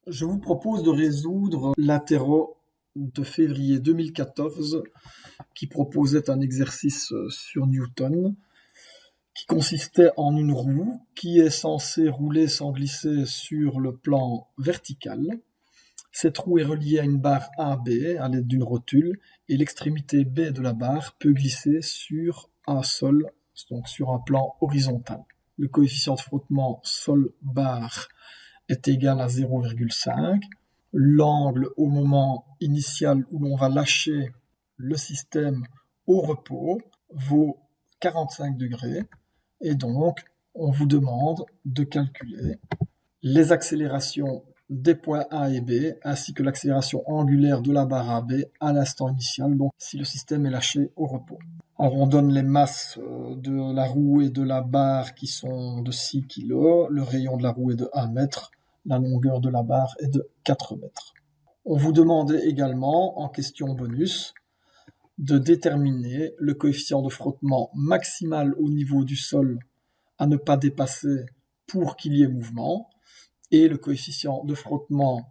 Je vous propose de résoudre l'interro de février 2014 qui proposait un exercice sur Newton qui consistait en une roue qui est censée rouler sans glisser sur le plan vertical. Cette roue est reliée à une barre AB à l'aide d'une rotule et l'extrémité B de la barre peut glisser sur un sol, donc sur un plan horizontal. Le coefficient de frottement sol-barre est égal à 0,5. L'angle au moment initial où l'on va lâcher le système au repos vaut 45 degrés et donc on vous demande de calculer les accélérations des points A et B ainsi que l'accélération angulaire de la barre AB à l'instant initial, donc si le système est lâché au repos. Alors on donne les masses de la roue et de la barre qui sont de 6 kg, le rayon de la roue est de 1 mètre, la longueur de la barre est de 4 mètres. On vous demandait également, en question bonus, de déterminer le coefficient de frottement maximal au niveau du sol à ne pas dépasser pour qu'il y ait mouvement, et le coefficient de frottement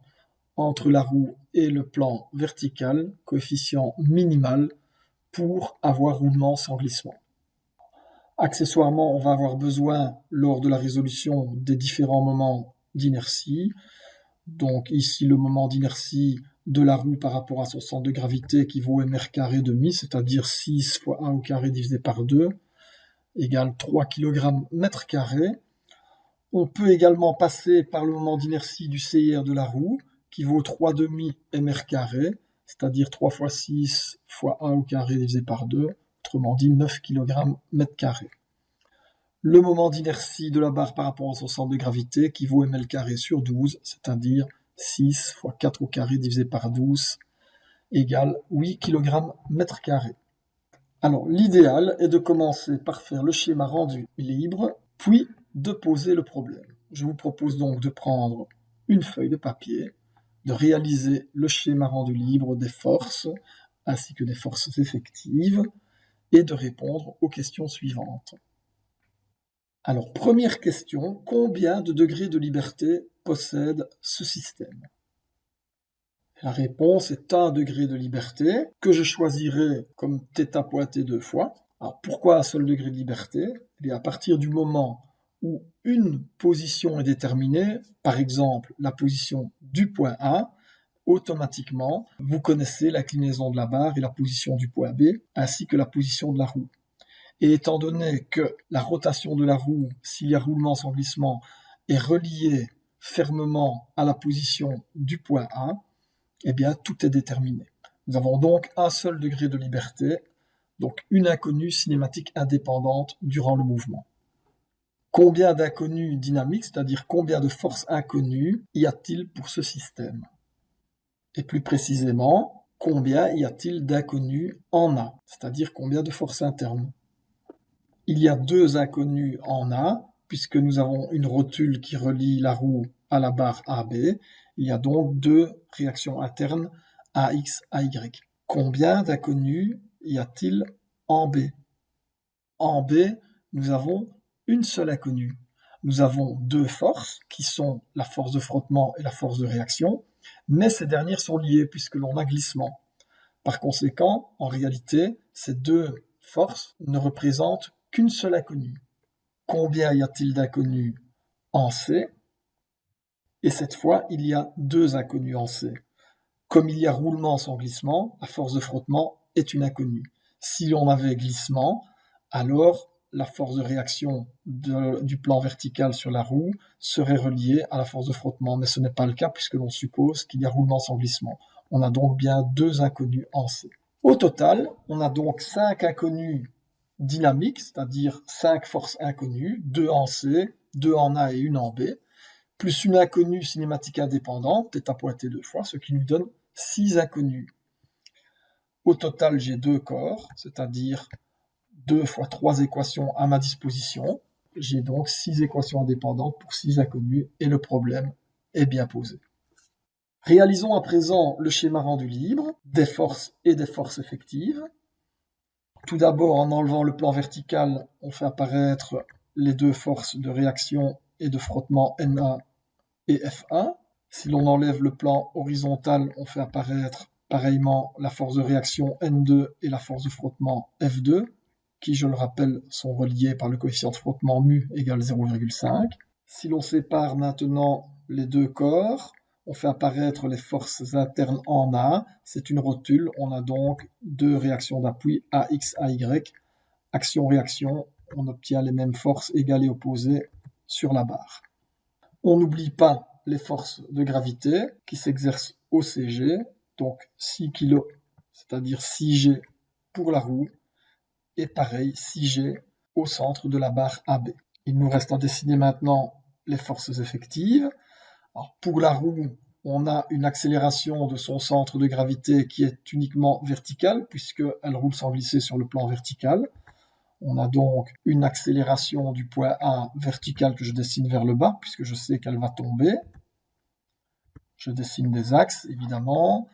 entre la roue et le plan vertical, coefficient minimal, pour avoir roulement sans glissement. Accessoirement, on va avoir besoin, lors de la résolution, des différents moments d'inertie. Donc ici, le moment d'inertie de la roue par rapport à son centre de gravité qui vaut mr carré demi, c'est-à-dire 6 fois 1 au carré divisé par 2, égale 3 kg mètre carré. On peut également passer par le moment d'inertie du CIR de la roue, qui vaut 3 demi mr carré, c'est-à-dire 3 fois 6 fois 1 au carré divisé par 2, autrement dit 9 kg mètre carré. Le moment d'inertie de la barre par rapport à son centre de gravité, qui vaut ml carré sur 12, c'est-à-dire 6 fois 4 au carré divisé par 12, égale 8 kg mètre carré. Alors, l'idéal est de commencer par faire le schéma rendu libre, puis de poser le problème. Je vous propose donc de prendre une feuille de papier, de réaliser le schéma rendu libre des forces, ainsi que des forces effectives, et de répondre aux questions suivantes. Alors, première question, combien de degrés de liberté possède ce système? La réponse est 1 degré de liberté, que je choisirai comme θ pointé 2 fois. Alors, pourquoi un seul degré de liberté? Eh bien, à partir du moment où une position est déterminée, par exemple la position du point A, automatiquement, vous connaissez l'inclinaison de la barre et la position du point B, ainsi que la position de la roue. Et étant donné que la rotation de la roue, s'il y a roulement sans glissement, est reliée fermement à la position du point A, eh bien, tout est déterminé. Nous avons donc un seul degré de liberté, donc une inconnue cinématique indépendante durant le mouvement. Combien d'inconnues dynamiques, c'est-à-dire combien de forces inconnues, y a-t-il pour ce système? Et plus précisément, combien y a-t-il d'inconnues en A, c'est-à-dire combien de forces internes? Il y a 2 inconnues en A, puisque nous avons une rotule qui relie la roue à la barre AB. Il y a donc 2 réactions internes AX, AY. Combien d'inconnues y a-t-il en B? En B, nous avons une seule inconnue. Nous avons 2 forces, qui sont la force de frottement et la force de réaction, mais ces dernières sont liées puisque l'on a glissement. Par conséquent, en réalité, ces 2 forces ne représentent qu'une seule inconnue. Combien y a-t-il d'inconnues en C? Et cette fois, il y a 2 inconnues en C. Comme il y a roulement sans glissement, la force de frottement est une inconnue. Si l'on avait glissement, alors la force de réaction du plan vertical sur la roue serait reliée à la force de frottement, mais ce n'est pas le cas puisque l'on suppose qu'il y a roulement sans glissement. On a donc bien 2 inconnues en C. Au total, on a donc 5 inconnues dynamiques, c'est-à-dire 5 forces inconnues, 2 en C, 2 en A et 1 en B, plus une inconnue cinématique indépendante, θ pointé 2 fois, ce qui nous donne 6 inconnues. Au total, j'ai 2 corps, c'est-à-dire 2 fois 3 équations à ma disposition. J'ai donc 6 équations indépendantes pour 6 inconnues et le problème est bien posé. Réalisons à présent le schéma rendu libre des forces et des forces effectives. Tout d'abord, en enlevant le plan vertical, on fait apparaître les 2 forces de réaction et de frottement NA et FA. Si l'on enlève le plan horizontal, on fait apparaître pareillement la force de réaction N2 et la force de frottement F2, qui, je le rappelle, sont reliés par le coefficient de frottement mu égale 0,5. Si l'on sépare maintenant les deux corps, on fait apparaître les forces internes en A. C'est une rotule. On a donc deux réactions d'appui AX, AY. Action-réaction, on obtient les mêmes forces égales et opposées sur la barre. On n'oublie pas les forces de gravité qui s'exercent au CG, donc 6 kg, c'est-à-dire 6G pour la roue, et pareil, 6G au centre de la barre AB. Il nous reste à dessiner maintenant les forces effectives. Alors, pour la roue, on a une accélération de son centre de gravité qui est uniquement verticale, puisqu'elle roule sans glisser sur le plan vertical. On a donc une accélération du point A verticale que je dessine vers le bas, puisque je sais qu'elle va tomber. Je dessine des axes, évidemment.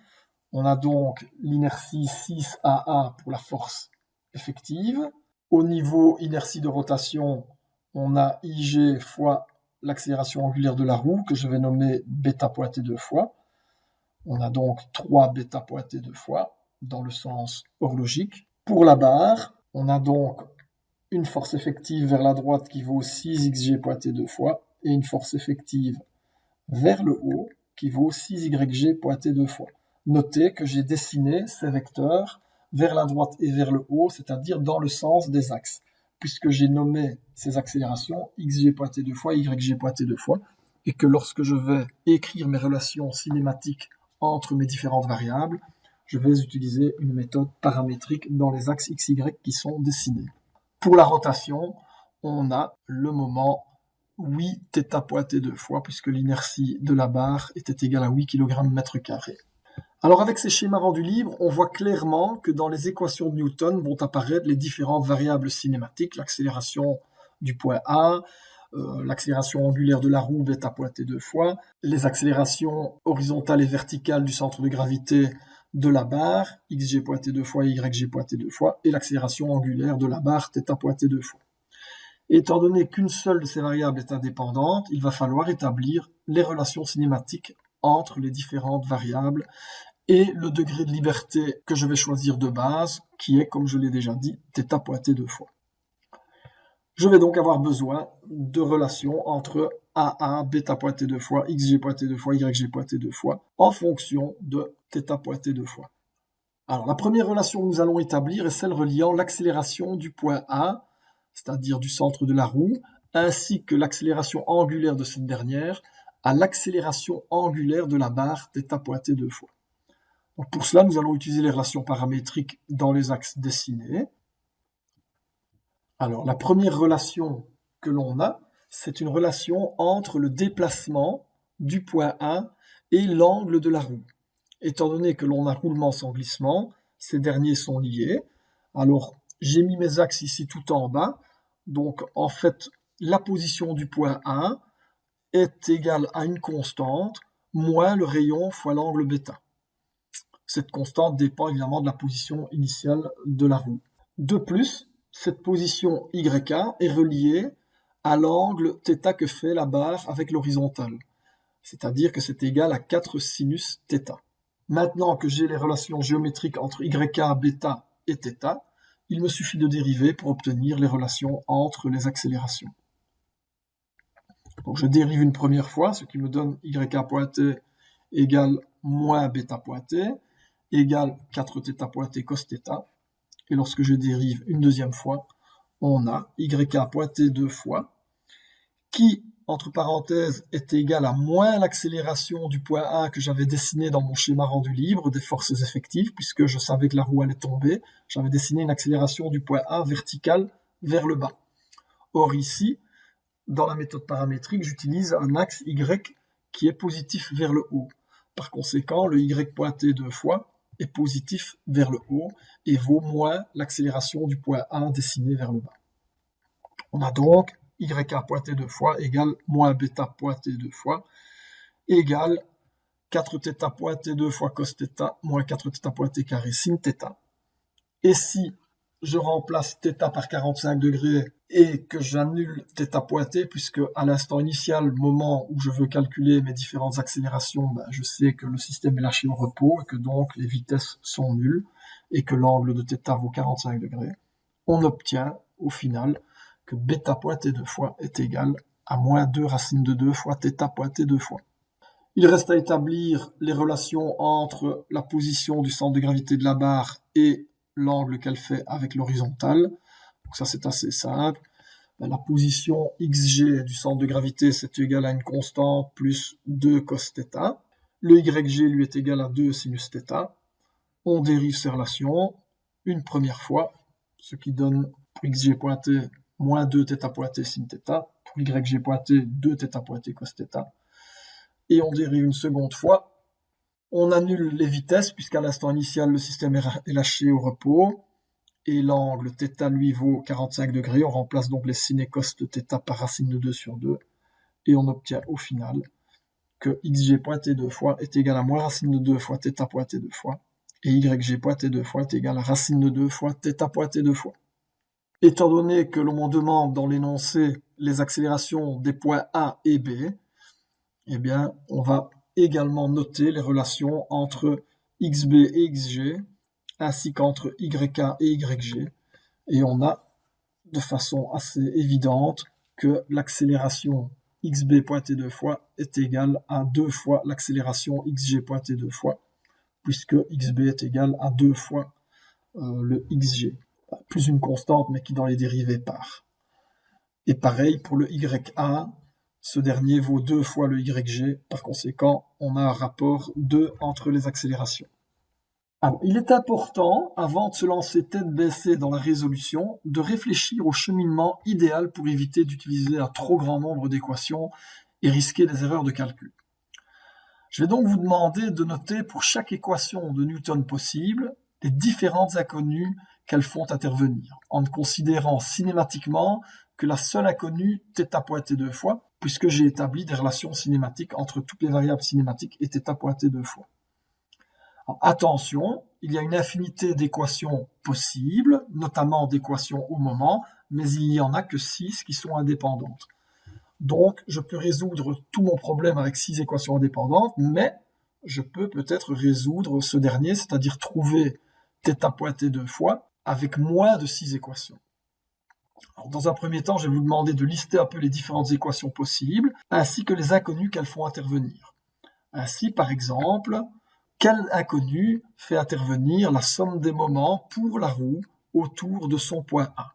On a donc l'inertie 6AA pour la force effective. Au niveau inertie de rotation, on a IG fois l'accélération angulaire de la roue, que je vais nommer bêta pointé 2 fois. On a donc 3 bêta pointé 2 fois, dans le sens horlogique. Pour la barre, on a donc une force effective vers la droite qui vaut 6xg pointé 2 fois, et une force effective vers le haut qui vaut 6yg pointé 2 fois. Notez que j'ai dessiné ces vecteurs vers la droite et vers le haut, c'est-à-dire dans le sens des axes, puisque j'ai nommé ces accélérations xg pointé 2 fois, yg pointé 2 fois, et que lorsque je vais écrire mes relations cinématiques entre mes différentes variables, je vais utiliser une méthode paramétrique dans les axes xy qui sont dessinés. Pour la rotation, on a le moment 8 θ pointé 2 fois, puisque l'inertie de la barre était égale à 8 kg/m². Alors avec ces schémas rendus libres, on voit clairement que dans les équations de Newton vont apparaître les différentes variables cinématiques, l'accélération du point A, l'accélération angulaire de la roue bêta pointé 2 fois, les accélérations horizontales et verticales du centre de gravité de la barre, xg pointé 2 fois, yg pointé 2 fois, et l'accélération angulaire de la barre, θ pointé 2 fois. Et étant donné qu'une seule de ces variables est indépendante, il va falloir établir les relations cinématiques entre les différentes variables et le degré de liberté que je vais choisir de base, qui est, comme je l'ai déjà dit, θ pointé 2 fois. Je vais donc avoir besoin de relations entre AA, bêta pointé 2 fois, xg pointé 2 fois, yg pointé 2 fois, en fonction de θ pointé 2 fois. Alors, la première relation que nous allons établir est celle reliant l'accélération du point A, c'est-à-dire du centre de la roue, ainsi que l'accélération angulaire de cette dernière, à l'accélération angulaire de la barre θ pointé 2 fois. Donc pour cela, nous allons utiliser les relations paramétriques dans les axes dessinés. Alors, la première relation que l'on a, c'est une relation entre le déplacement du point A et l'angle de la roue. Étant donné que l'on a roulement sans glissement, ces derniers sont liés. Alors, j'ai mis mes axes ici tout en bas. Donc, en fait, la position du point A est égale à une constante moins le rayon fois l'angle β. Cette constante dépend évidemment de la position initiale de la roue. De plus, cette position YK est reliée à l'angle θ que fait la barre avec l'horizontale. C'est-à-dire que c'est égal à 4 sinus θ. Maintenant que j'ai les relations géométriques entre YK, β et θ, il me suffit de dériver pour obtenir les relations entre les accélérations. Donc je dérive une première fois, ce qui me donne YK pointé égale moins β pointé, égale 4θ pointé cos θ. Et lorsque je dérive une deuxième fois, on a YK pointé 2 fois, qui, entre parenthèses, est égal à moins l'accélération du point A que j'avais dessiné dans mon schéma rendu libre des forces effectives, puisque je savais que la roue allait tomber. J'avais dessiné une accélération du point A verticale vers le bas. Or ici, dans la méthode paramétrique, j'utilise un axe Y qui est positif vers le haut. Par conséquent, le Y pointé 2 fois est positif vers le haut et vaut moins l'accélération du point A dessiné vers le bas. On a donc YK pointé 2 fois égale moins bêta pointé 2 fois égale 4θ pointé 2 fois cos θ moins 4θ pointé carré sin θ. Et si je remplace θ par 45 degrés et que j'annule θ pointé, puisque à l'instant initial, moment où je veux calculer mes différentes accélérations, je sais que le système est lâché au repos et que donc les vitesses sont nulles et que l'angle de θ vaut 45 degrés, on obtient au final que β pointé 2 fois est égal à moins 2 racine de 2 fois θ pointé 2 fois. Il reste à établir les relations entre la position du centre de gravité de la barre et l'angle qu'elle fait avec l'horizontale. Donc ça, c'est assez simple. La position xg du centre de gravité, c'est égal à une constante plus 2 cos θ. Le yg lui est égal à 2 sinus θ. On dérive ces relations une première fois, ce qui donne pour xg pointé moins 2 θ pointé sin θ, pour yg pointé 2 θ pointé cos θ. Et on dérive une seconde fois. On annule les vitesses, puisqu'à l'instant initial, le système est lâché au repos, et l'angle θ, lui, vaut 45 degrés. On remplace donc les sin et cos de θ par racine de 2 sur 2, et on obtient au final que xg pointé 2 fois est égal à moins racine de 2 fois θ pointé 2 fois, et yg pointé 2 fois est égal à racine de 2 fois θ pointé 2 fois. Étant donné que l'on demande dans l'énoncé les accélérations des points A et B, eh bien, on va également noter les relations entre xb et xg, ainsi qu'entre yk et yg, et on a de façon assez évidente que l'accélération xb pointé 2 fois est égale à 2 fois l'accélération xg pointé 2 fois, puisque xb est égal à 2 fois le xg, plus une constante, mais qui dans les dérivées part. Et pareil pour le ya, ce dernier vaut 2 fois le yg, par conséquent, on a un rapport 2 entre les accélérations. Alors, il est important, avant de se lancer tête baissée dans la résolution, de réfléchir au cheminement idéal pour éviter d'utiliser un trop grand nombre d'équations et risquer des erreurs de calcul. Je vais donc vous demander de noter pour chaque équation de Newton possible les différentes inconnues qu'elles font intervenir, en ne considérant cinématiquement que la seule inconnue θ pointé 2 fois, puisque j'ai établi des relations cinématiques entre toutes les variables cinématiques et θ pointé 2 fois. Alors, attention, il y a une infinité d'équations possibles, notamment d'équations au moment, mais il n'y en a que 6 qui sont indépendantes. Donc, je peux résoudre tout mon problème avec 6 équations indépendantes, mais je peux peut-être résoudre ce dernier, c'est-à-dire trouver θ pointé 2 fois, avec moins de 6 équations. Alors, dans un premier temps, je vais vous demander de lister un peu les différentes équations possibles, ainsi que les inconnues qu'elles font intervenir. Ainsi, par exemple, quelle inconnue fait intervenir la somme des moments pour la roue autour de son point A?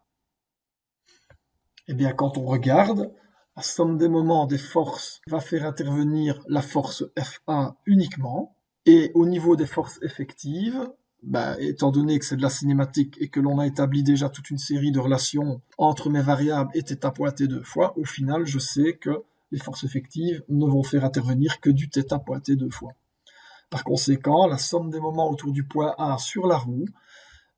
Eh bien, quand on regarde, la somme des moments des forces va faire intervenir la force Fa uniquement, et au niveau des forces effectives, étant donné que c'est de la cinématique et que l'on a établi déjà toute une série de relations entre mes variables et θ pointé 2 fois, au final, je sais que les forces effectives ne vont faire intervenir que du θ pointé 2 fois. Par conséquent, la somme des moments autour du point A sur la roue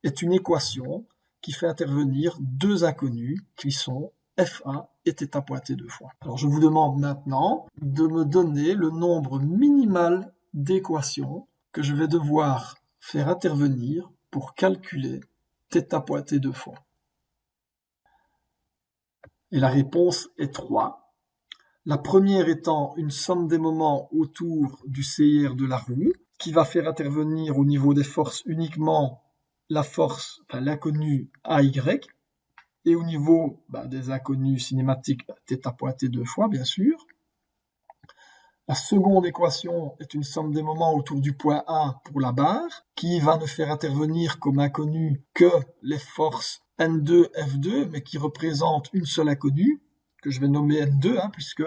est une équation qui fait intervenir deux inconnues qui sont Fa et θ pointé 2 fois. Alors je vous demande maintenant de me donner le nombre minimal d'équations que je vais devoir faire intervenir pour calculer θ pointé 2 fois. Et la réponse est 3. La première étant une somme des moments autour du CIR de la roue, qui va faire intervenir au niveau des forces uniquement la force, l'inconnue AY, et au niveau des inconnues cinématiques, θ pointé 2 fois, bien sûr. La seconde équation est une somme des moments autour du point A pour la barre, qui va ne faire intervenir comme inconnue que les forces N2, F2, mais qui représentent une seule inconnue, que je vais nommer N2, puisque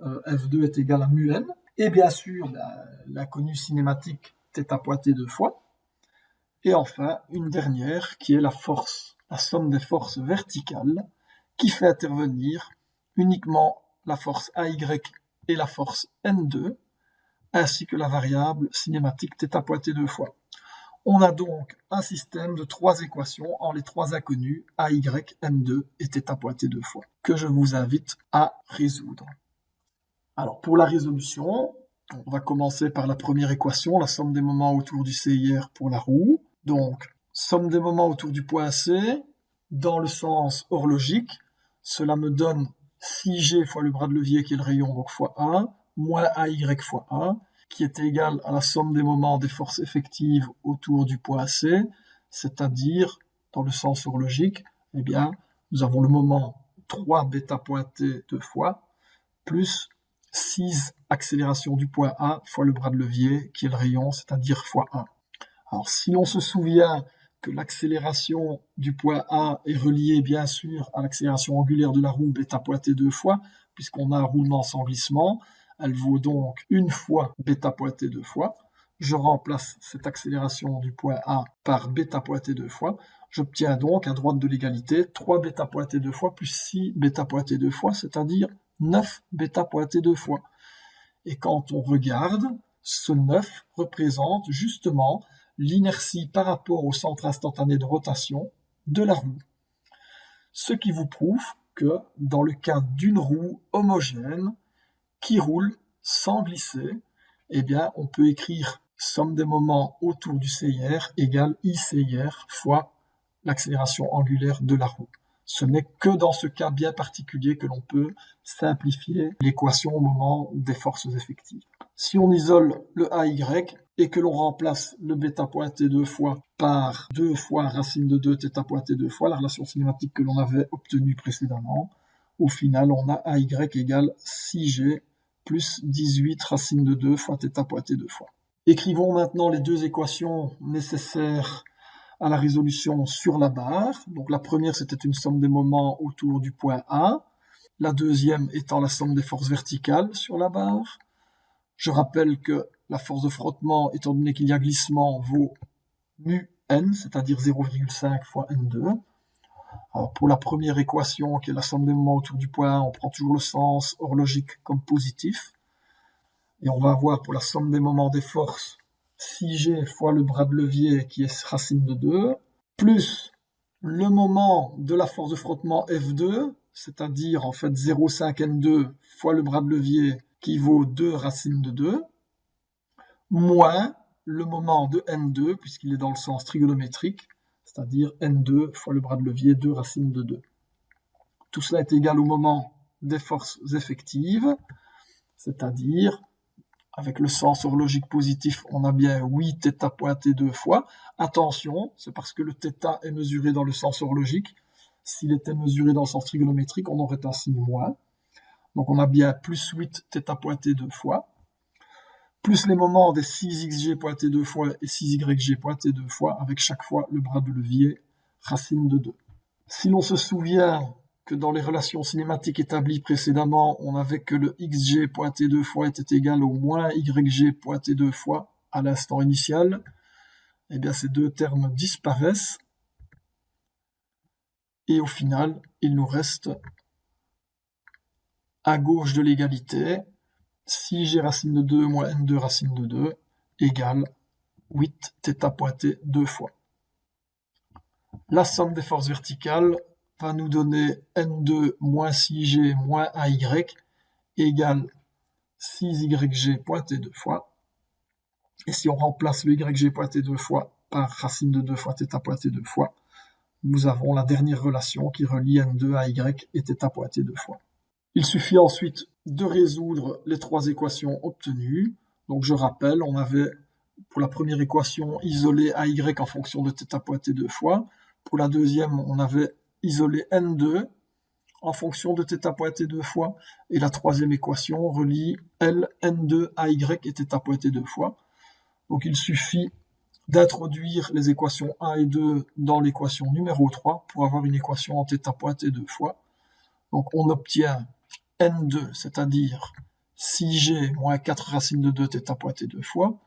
F2 est égal à mu N. Et bien sûr, l'inconnue cinématique θ pointé 2 fois. Et enfin, une dernière, qui est la somme des forces verticales, qui fait intervenir uniquement la force AY et la force N2, ainsi que la variable cinématique θ pointé 2 fois. On a donc un système de 3 équations en les 3 inconnues AY, N2 et θ pointé 2 fois, que je vous invite à résoudre. Alors pour la résolution, on va commencer par la première équation, la somme des moments autour du CIR pour la roue. Donc somme des moments autour du point C, dans le sens horlogique, cela me donne 6G fois le bras de levier qui est le rayon, donc fois A, moins AY fois A, qui est égal à la somme des moments des forces effectives autour du point C, c'est-à-dire, dans le sens horlogique, eh bien, nous avons le moment 3 bêta pointé 2 fois, plus 6 accélération du point A fois le bras de levier, qui est le rayon, c'est-à-dire fois A. Alors, si l'on se souvient que l'accélération du point A est reliée, bien sûr, à l'accélération angulaire de la roue bêta pointé 2 fois, puisqu'on a un roulement sans glissement, elle vaut donc 1 fois bêta pointé 2 fois. Je remplace cette accélération du point A par bêta pointé 2 fois. J'obtiens donc, à droite de l'égalité, 3 bêta pointé 2 fois plus 6 bêta pointé 2 fois, c'est-à-dire 9 bêta pointé 2 fois. Et quand on regarde, ce 9 représente justement l'inertie par rapport au centre instantané de rotation de la roue. Ce qui vous prouve que dans le cas d'une roue homogène qui roule sans glisser, eh bien, on peut écrire somme des moments autour du CIR égale ICIR fois l'accélération angulaire de la roue. Ce n'est que dans ce cas bien particulier que l'on peut simplifier l'équation au moment des forces effectives. Si on isole le AY et que l'on remplace le bêta pointé 2 fois par 2 fois racine de 2 θ pointé 2 fois, la relation cinématique que l'on avait obtenue précédemment, au final on a AY égale 6G plus 18 racine de 2 fois θ pointé 2 fois. Écrivons maintenant les deux équations nécessaires à la résolution sur la barre. Donc la première, c'était une somme des moments autour du point A. La deuxième étant la somme des forces verticales sur la barre. Je rappelle que la force de frottement, étant donné qu'il y a glissement, vaut mu n, c'est-à-dire 0,5 fois n2. Alors pour la première équation, qui est la somme des moments autour du point A, on prend toujours le sens horlogique comme positif. Et on va avoir pour la somme des moments des forces 6G fois le bras de levier qui est racine de 2, plus le moment de la force de frottement F2, c'est-à-dire en fait 0,5 N2 fois le bras de levier qui vaut 2 racine de 2, moins le moment de N2, puisqu'il est dans le sens trigonométrique, c'est-à-dire N2 fois le bras de levier 2 racine de 2. Tout cela est égal au moment des forces effectives, c'est-à-dire avec le sens horlogique positif, on a bien 8 θ pointé 2 fois. Attention, c'est parce que le θ est mesuré dans le sens horlogique. S'il était mesuré dans le sens trigonométrique, on aurait un signe moins. Donc on a bien plus 8 θ pointé 2 fois, plus les moments des 6xg pointé 2 fois et 6yg pointé 2 fois, avec chaque fois le bras de levier racine de 2. Si l'on se souvient que dans les relations cinématiques établies précédemment, on avait que le xg pointé 2 fois était égal au moins yg pointé 2 fois à l'instant initial, eh bien ces deux termes disparaissent, et au final, il nous reste à gauche de l'égalité 6g racine de 2 moins n2 racine de 2 égale 8 θ pointé 2 fois. La somme des forces verticales va nous donner N2 moins 6G moins AY égale 6YG pointé 2 fois. Et si on remplace le YG pointé 2 fois par racine de 2 fois θ pointé 2 fois, nous avons la dernière relation qui relie N2 à Y et θ pointé 2 fois. Il suffit ensuite de résoudre les trois équations obtenues. Donc je rappelle, on avait pour la première équation isolé AY en fonction de θ pointé 2 fois. Pour la deuxième, on avait isolé N2 en fonction de θ pointé 2 fois. Et la troisième équation relie L, N2, AY et θ pointé 2 fois. Donc il suffit d'introduire les équations 1 et 2 dans l'équation numéro 3 pour avoir une équation en θ pointé 2 fois. Donc on obtient N2, c'est-à-dire 6G moins 4 racine de 2 θ pointé 2 fois,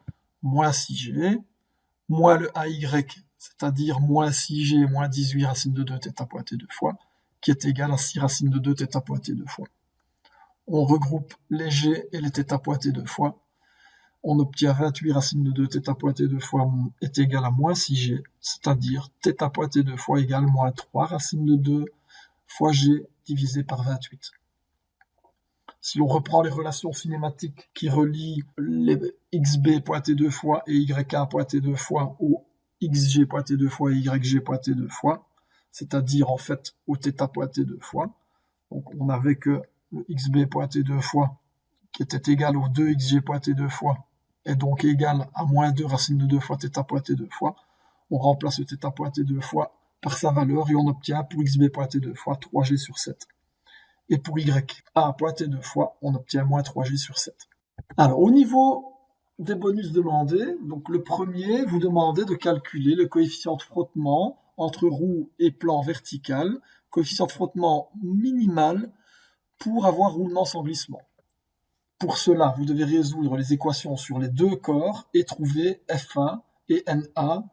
moins 6G, moins le AY, c'est-à-dire moins 6G moins 18 racine de 2 θ pointé 2 fois, qui est égal à 6 racine de 2 θ pointé 2 fois. On regroupe les G et les θ pointé 2 fois. On obtient 28 racine de 2 θ pointé 2 fois est égal à moins 6G, c'est-à-dire θ pointé 2 fois égale moins 3 racine de 2 fois G divisé par 28. Si on reprend les relations cinématiques qui relient les xb pointé 2 fois et yk pointé 2 fois au xg pointé 2 fois et yg pointé 2 fois, c'est-à-dire en fait au θ pointé 2 fois. Donc on avait que le xb pointé 2 fois qui était égal au 2xg pointé 2 fois et donc égal à moins 2 racine de 2 fois θ pointé 2 fois. On remplace le θ pointé 2 fois par sa valeur et on obtient pour xb pointé 2 fois 3g sur 7. Et pour ya pointé 2 fois, on obtient moins 3g sur 7. Alors au niveau des bonus demandés, donc le premier vous demandez de calculer le coefficient de frottement entre roue et plan vertical, coefficient de frottement minimal pour avoir roulement sans glissement. Pour cela, vous devez résoudre les équations sur les deux corps et trouver F1 et NA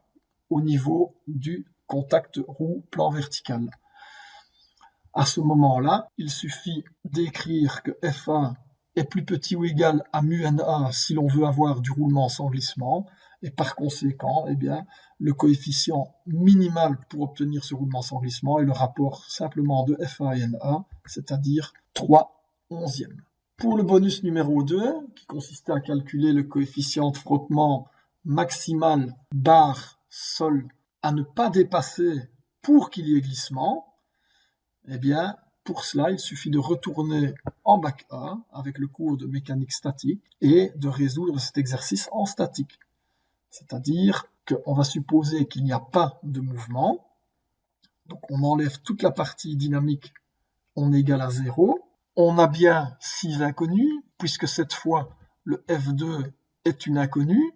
au niveau du contact roue-plan vertical. À ce moment-là, il suffit d'écrire que F1 est plus petit ou égal à mu NA si l'on veut avoir du roulement sans glissement, et par conséquent, eh bien, le coefficient minimal pour obtenir ce roulement sans glissement est le rapport simplement de F1 et NA, c'est-à-dire 3/11e. Pour le bonus numéro 2, qui consistait à calculer le coefficient de frottement maximal barre sol à ne pas dépasser pour qu'il y ait glissement, eh bien, pour cela, il suffit de retourner en bac A avec le cours de mécanique statique et de résoudre cet exercice en statique. C'est-à-dire qu'on va supposer qu'il n'y a pas de mouvement, donc on enlève toute la partie dynamique, on est égal à 0. On a bien 6 inconnus, puisque cette fois, le F2 est une inconnue.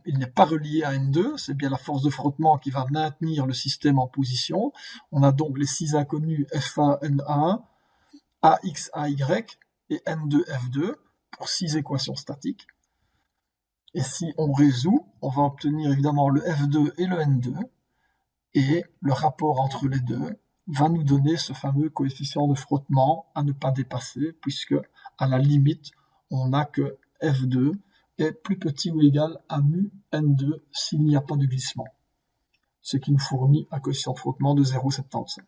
Il n'est pas relié à N2, c'est bien la force de frottement qui va maintenir le système en position. On a donc les 6 inconnus F1, N1, AX, AY et N2, F2 pour 6 équations statiques. Et si on résout, on va obtenir évidemment le F2 et le N2, et le rapport entre les deux va nous donner ce fameux coefficient de frottement à ne pas dépasser, puisque à la limite, on n'a que F2 est plus petit ou égal à mu N2 s'il n'y a pas de glissement, ce qui nous fournit un coefficient de frottement de 0,75.